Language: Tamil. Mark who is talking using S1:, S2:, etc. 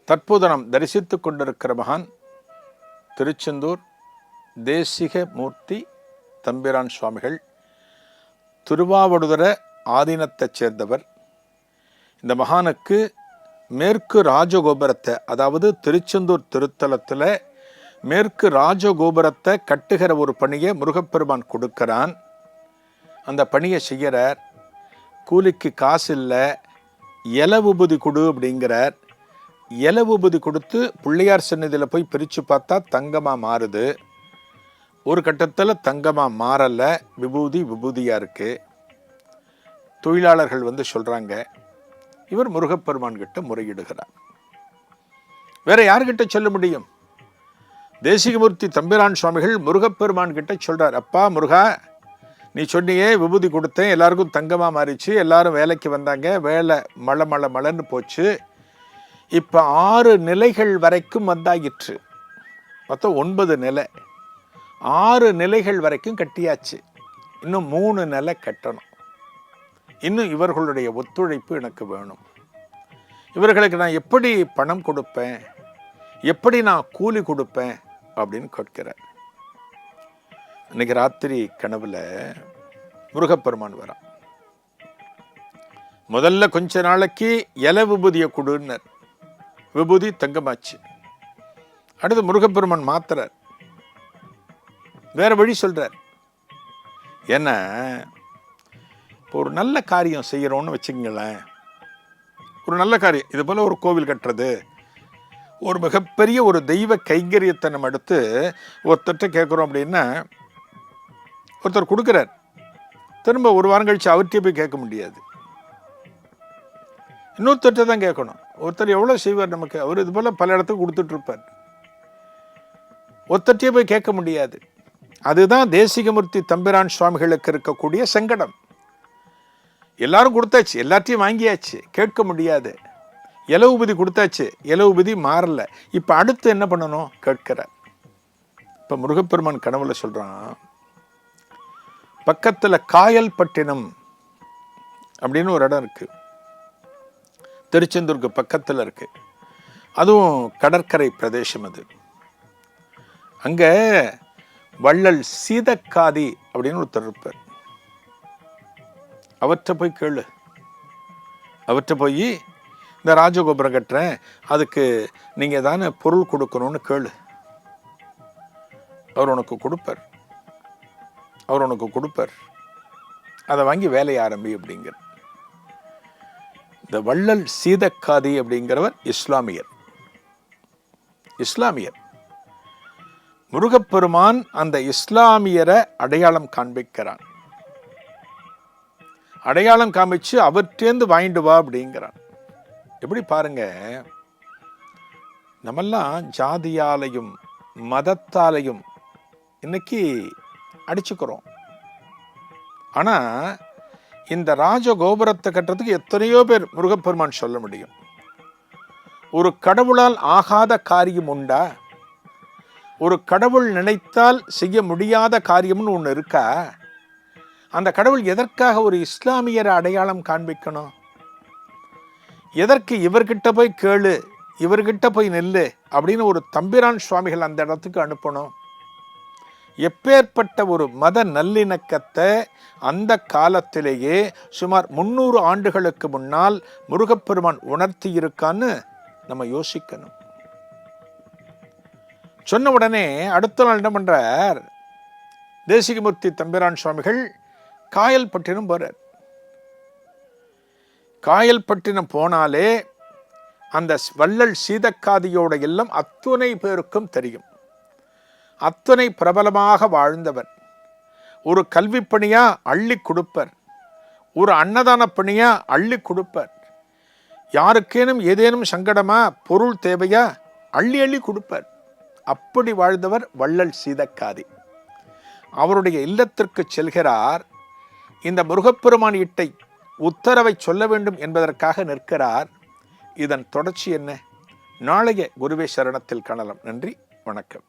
S1: தற்போது நாம் தரிசித்துக் கொண்டிருக்கிற மகான் திருச்செந்தூர் தேசிக மூர்த்தி தம்பிரான் சுவாமிகள். திருவாவடுதுறை ஆதீனத்தைச் சேர்ந்தவர். இந்த மகானுக்கு மேற்கு ராஜகோபுரத்தை, அதாவது திருச்செந்தூர் திருத்தலத்தில் மேற்கு ராஜகோபுரத்தை கட்டுகிற ஒரு பணியை முருகப்பெருமான் கொடுக்கிறான். அந்த பணியை செய்கிறார். கூலிக்கு காசு இல்லை, இலை உபதி கொடு அப்படிங்கிறார். இலை உபதி கொடுத்து பிள்ளையார் சன்னதியில் போய் பிரித்து பார்த்தா தங்கமாக மாறுது. ஒரு கட்டத்தில் தங்கமாக மாறலை, விபூதியாக இருக்குது. தொழிலாளர்கள் வந்து சொல்கிறாங்க. இவர் முருகப்பெருமான் கிட்ட முறையிடுகிறார். வேற யார்கிட்ட சொல்ல முடியும்? தேசிகமூர்த்தி தம்பிரான் சுவாமிகள் முருகப்பெருமான் கிட்ட சொல்றார், அப்பா முருகா, நீ சொன்னியே விபூதி கொடுத்தேன், எல்லாருக்கும் தங்கமாக மாறிச்சு, எல்லாரும் வேலைக்கு வந்தாங்க, வேலை மழன்னு போச்சு. இப்போ 6 நிலைகள் வரைக்கும் வந்தாயிற்று. மொத்தம் 9 நிலை. 6 நிலைகள் வரைக்கும் கட்டியாச்சு. இன்னும் 3 நிலை கட்டணும். இன்னும் இவர்களுடைய ஒத்துழைப்பு எனக்கு வேணும். இவர்களுக்கு நான் எப்படி பணம் கொடுப்பேன், எப்படி நான் கூலி கொடுப்பேன் அப்படின்னு கேட்கிறார். இன்னைக்கு ராத்திரி கனவுல முருகப்பெருமான் வரான். முதல்ல கொஞ்ச நாளைக்கு இலை விபூதியை கொடுன்னார். விபூதி தங்கமாச்சு. அடுத்து முருகப்பெருமான் மாத்துறார், வேற வழி சொல்றார். ஏன்னா இப்போ ஒரு நல்ல காரியம் செய்யறோம்னு வச்சுங்களேன், ஒரு நல்ல காரியம், இது போல ஒரு கோவில் கட்டுறது, ஒரு மிகப்பெரிய ஒரு தெய்வ கைங்கரியத்தை நம்ம எடுத்து ஒருத்தர்கிட்ட கேட்குறோம் அப்படின்னா, ஒருத்தர் கொடுக்குறார், திரும்ப ஒரு வாரம் கழிச்சு அவர்கிட்ட போய் கேட்க முடியாது, இன்னொருத்தர்கிட்ட தான் கேட்கணும். ஒருத்தர் எவ்வளோ செய்வார் நமக்கு, அவர் இது போல் பல இடத்துக்கு கொடுத்துட்டு இருப்பார், ஒருத்தர்கிட்டயே போய் கேட்க முடியாது. அதுதான் தேசிகமூர்த்தி தம்பிரான் சுவாமிகளுக்கு இருக்கக்கூடிய சங்கடம். எல்லாரும் கொடுத்தாச்சு, எல்லாத்தையும் வாங்கியாச்சு, கேட்க முடியாது. இலை உபதி கொடுத்தாச்சு, இலை உபதி மாறல, இப்போ அடுத்து என்ன பண்ணணும் கேட்கிறார். இப்போ முருகப்பெருமான் கனவுல சொல்றான், பக்கத்தில் காயல்பட்டினம் அப்படின்னு ஒரு இடம் இருக்கு, திருச்செந்தூருக்கு பக்கத்தில் இருக்கு. அதுவும் கடற்கரை பிரதேசம். அது அங்க வள்ளல் சீதக்காதி அப்படின்னு ஒருத்தர் இருப்பார். அவற்றை போய் கேளு, அவற்றை போய் இந்த ராஜகோபுரம் கட்டுறேன், அதுக்கு நீங்க தானே பொருள் கொடுக்கணும்னு கேளு. அவர் உனக்கு கொடுப்பார், அவர் உனக்கு கொடுப்பார். அதை வாங்கி வேலையை ஆரம்பி அப்படிங்கிற. இந்த வள்ளல் சீதக்காதி அப்படிங்கிறவர் இஸ்லாமியர். முருகப்பெருமான் அந்த இஸ்லாமியரை அடையாளம் காண்பிக்கிறான். அடையாளம் காமிச்சு அவற்றேந்து வாங்கிட்டு வா அப்படிங்கிறான். எப்படி பாருங்க, நம்மெல்லாம் ஜாதியாலையும் மதத்தாலையும் இன்னைக்கு அடிச்சுக்கிறோம். ஆனா இந்த ராஜகோபுரத்தை கட்டுறதுக்கு எத்தனையோ பேர் முருகப்பெருமான் சொல்ல முடியும். ஒரு கடவுளால் ஆகாத காரியம் உண்டா? ஒரு கடவுள் நினைத்தால் செய்ய முடியாத காரியம்னு ஒன்று இருக்கா? அந்த கடவுள் எதற்காக ஒரு இஸ்லாமியரை அடையாளம் காண்பிக்கணும்? எதற்கு இவர்கிட்ட போய் கேளு, இவர்கிட்ட போய் நெல்லு அப்படின்னு ஒரு தம்பிரான் சுவாமிகள் அந்த இடத்துக்கு அனுப்பணும்? எப்பேற்பட்ட ஒரு மத நல்லிணக்கத்தை அந்த காலத்திலேயே சுமார் 300 ஆண்டுகளுக்கு முன்னால் முருகப்பெருமான் உணர்த்தி இருக்கான்னு நம்ம யோசிக்கணும். சொன்ன உடனே அடுத்த நாள் என்ன பண்றார், தேசிகமூர்த்தி தம்பிரான் சுவாமிகள் காயல்பட்டினம் போறார். காயல்பட்டினம் போனாலே அந்த வள்ளல் சீதக்காதியோட இல்லம் அத்துணை பேருக்கும் தெரியும். அத்தனை பிரபலமாக வாழ்ந்தவர். ஒரு கல்வி பணியா அள்ளி கொடுப்பர், ஒரு அன்னதான பணியா அள்ளி கொடுப்பர், யாருக்கேனும் ஏதேனும் சங்கடமா பொருள் தேவையா அள்ளி அள்ளி கொடுப்பர். அப்படி வாழ்ந்தவர் வள்ளல் சீதக்காதி. அவருடைய இல்லத்திற்கு செல்கிறார். இந்த முருகப்பெருமான் இட்டை உத்தரவை சொல்ல வேண்டும் என்பதற்காக நிற்கிறார். இதன் தொடர்ச்சி என்ன? நாளைய குருவே சரணத்தில் காணலாம். நன்றி, வணக்கம்.